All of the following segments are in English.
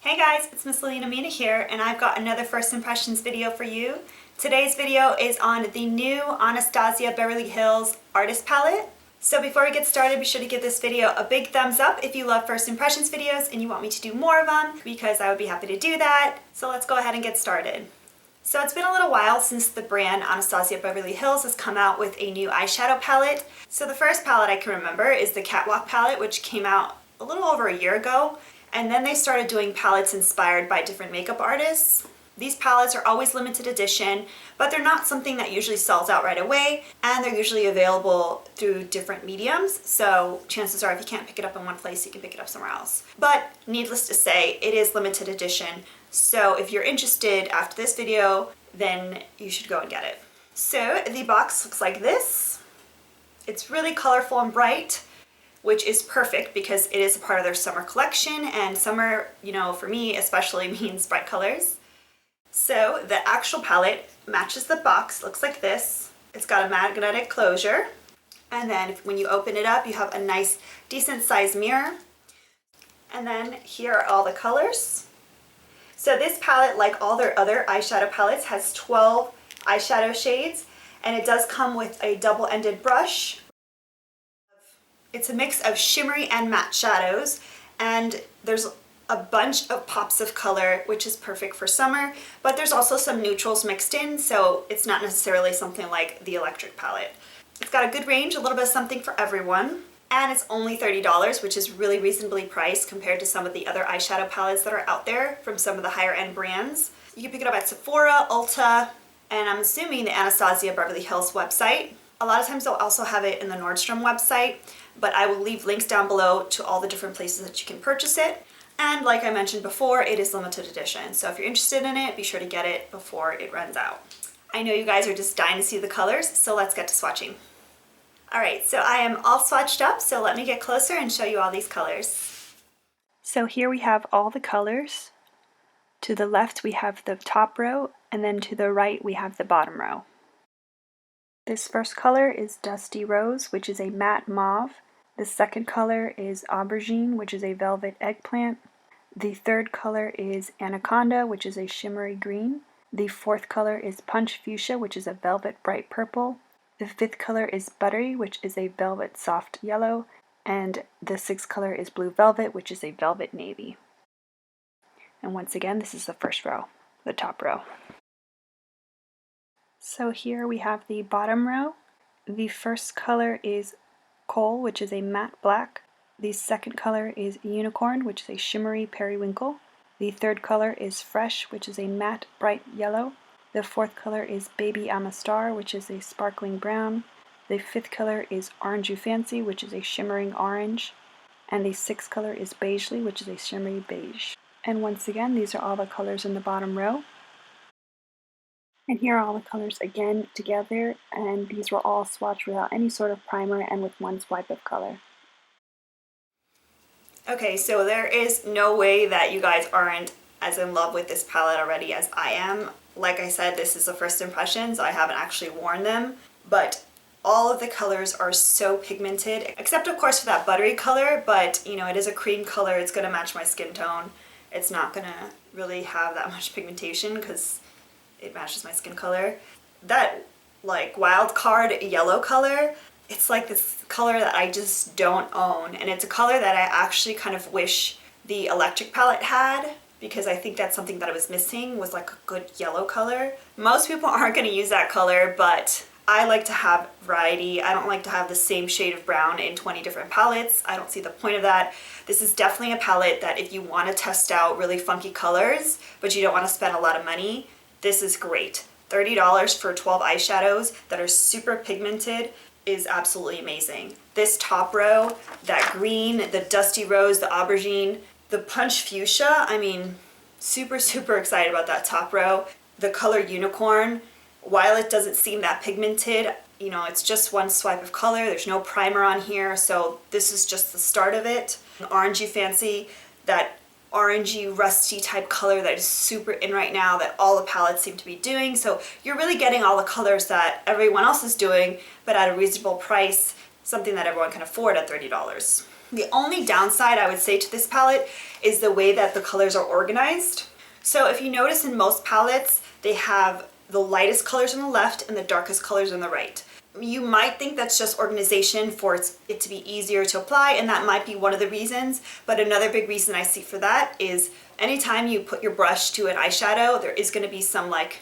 Hey guys, it's Miss Lillian Amina here, and I've got another first impressions video for you. Today's video is on the new Anastasia Beverly Hills Artist Palette. So before we get started, be sure to give this video a big thumbs up if you love first impressions videos and you want me to do more of them, because I would be happy to do that. So let's go ahead and get started. So it's been a little while since the brand Anastasia Beverly Hills has come out with a new eyeshadow palette. So the first palette I can remember is the Catwalk palette, which came out a little over a year ago. And then they started doing palettes inspired by different makeup artists. These palettes are always limited edition, but they're not something that usually sells out right away, and they're usually available through different mediums, so chances are if you can't pick it up in one place, you can pick it up somewhere else. But needless to say, it is limited edition, so if you're interested after this video, then you should go and get it. So the box looks like this. It's really colorful and bright, which is perfect because it is a part of their summer collection, and summer, you know, for me especially means bright colors. So the actual palette matches the box, looks like this. It's got a magnetic closure, and then when you open it up, you have a nice decent sized mirror. And then here are all the colors. So this palette, like all their other eyeshadow palettes, has 12 eyeshadow shades, and it does come with a double-ended brush. It's a mix of shimmery and matte shadows, and there's a bunch of pops of color, which is perfect for summer, but there's also some neutrals mixed in, so it's not necessarily something like the electric palette. It's got a good range, a little bit of something for everyone, and it's only $30, which is really reasonably priced compared to some of the other eyeshadow palettes that are out there from some of the higher end brands. You can pick it up at Sephora, Ulta, and I'm assuming the Anastasia Beverly Hills website. A lot of times they'll also have it in the Nordstrom website, but I will leave links down below to all the different places that you can purchase it. And like I mentioned before, it is limited edition, so if you're interested in it, be sure to get it before it runs out. I know you guys are just dying to see the colors, so let's get to swatching. Alright, so I am all swatched up, so let me get closer and show you all these colors. So here we have all the colors. To the left we have the top row, and then to the right we have the bottom row. This first color is Dusty Rose, which is a matte mauve. The second color is Aubergine, which is a velvet eggplant. The third color is Anaconda, which is a shimmery green. The fourth color is Punch Fuchsia, which is a velvet bright purple. The fifth color is Buttery, which is a velvet soft yellow. And the sixth color is Blue Velvet, which is a velvet navy. And once again, this is the first row, the top row. So here we have the bottom row. The first color is Coal, which is a matte black. The second color is Unicorn, which is a shimmery periwinkle. The third color is Fresh, which is a matte bright yellow. The fourth color is Baby I'm a Star, which is a sparkling brown. The fifth color is Orange You Fancy, which is a shimmering orange. And the sixth color is Beigely, which is a shimmery beige. And once again, these are all the colors in the bottom row. And here are all the colors again together, and these were all swatched without any sort of primer and with one swipe of color. Okay, so there is no way that you guys aren't as in love with this palette already as I am. Like I said, this is the first impressions. I haven't actually worn them, but all of the colors are so pigmented, except of course for that buttery color, but you know, it is a cream color. It's gonna match my skin tone. It's not gonna really have that much pigmentation because it matches my skin color. That like wild card yellow color, it's like this color that I just don't own, and it's a color that I actually kind of wish the electric palette had, because I think that's something that I was missing, was like a good yellow color. Most people aren't going to use that color, but I like to have variety. I don't like to have the same shade of brown in 20 different palettes. I don't see the point of that. This is definitely a palette that if you want to test out really funky colors, but you don't want to spend a lot of money, this is great. $30 for 12 eyeshadows that are super pigmented is absolutely amazing. This top row, that green, the Dusty Rose, the Aubergine, the Punch Fuchsia, I mean, super excited about that top row. The color Unicorn, while it doesn't seem that pigmented, you know, it's just one swipe of color. There's no primer on here, so this is just the start of it. Orange You Fancy, that orangey, rusty type color that is super in right now that all the palettes seem to be doing. So you're really getting all the colors that everyone else is doing, but at a reasonable price, something that everyone can afford at $30. The only downside I would say to this palette is the way that the colors are organized. So if you notice in most palettes, they have the lightest colors on the left and the darkest colors on the right. You might think that's just organization for it to be easier to apply, and that might be one of the reasons, but another big reason I see for that is anytime you put your brush to an eyeshadow, there is going to be some like,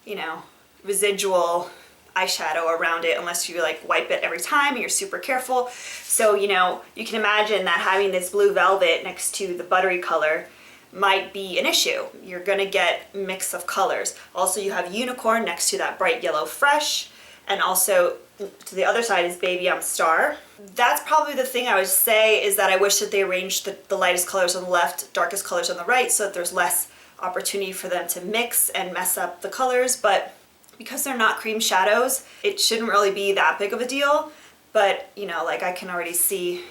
you know, residual eyeshadow around it unless you like wipe it every time and you're super careful. So, you know, you can imagine that having this blue velvet next to the buttery color might be an issue. You're gonna get mix of colors. Also, you have unicorn next to that bright yellow fresh, and also to the other side is baby I'm star. That's probably the thing I would say, is that I wish that they arranged the lightest colors on the left, darkest colors on the right, so that there's less opportunity for them to mix and mess up the colors. But because they're not cream shadows, it shouldn't really be that big of a deal. But, you know, like I can already see,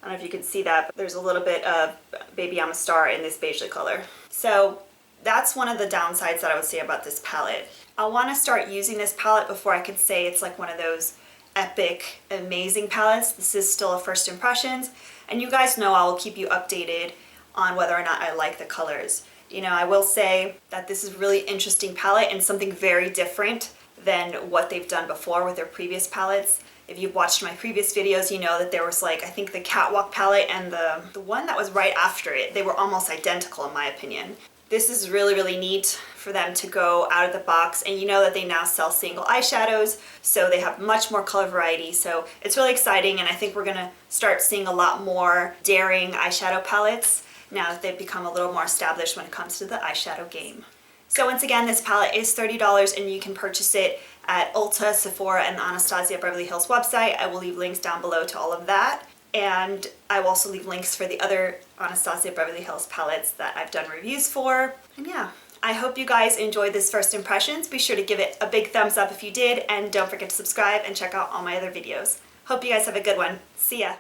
I don't know if you can see that, but there's a little bit of Baby I'm a Star in this beige color. So that's one of the downsides that I would say about this palette. I'll want to start using this palette before I can say it's like one of those epic, amazing palettes. This is still a first impressions, and you guys know I will keep you updated on whether or not I like the colors. You know, I will say that this is a really interesting palette and something very different than what they've done before with their previous palettes. If you've watched my previous videos, you know that there was like, I think the Catwalk palette and the one that was right after it, they were almost identical in my opinion. This is really, really neat for them to go out of the box, and you know that they now sell single eyeshadows, so they have much more color variety. So it's really exciting, and I think we're gonna start seeing a lot more daring eyeshadow palettes now that they've become a little more established when it comes to the eyeshadow game. So once again, this palette is $30 and you can purchase it at Ulta, Sephora, and the Anastasia Beverly Hills website. I will leave links down below to all of that. And I will also leave links for the other Anastasia Beverly Hills palettes that I've done reviews for. And yeah, I hope you guys enjoyed this first impressions. Be sure to give it a big thumbs up if you did, and don't forget to subscribe and check out all my other videos. Hope you guys have a good one. See ya!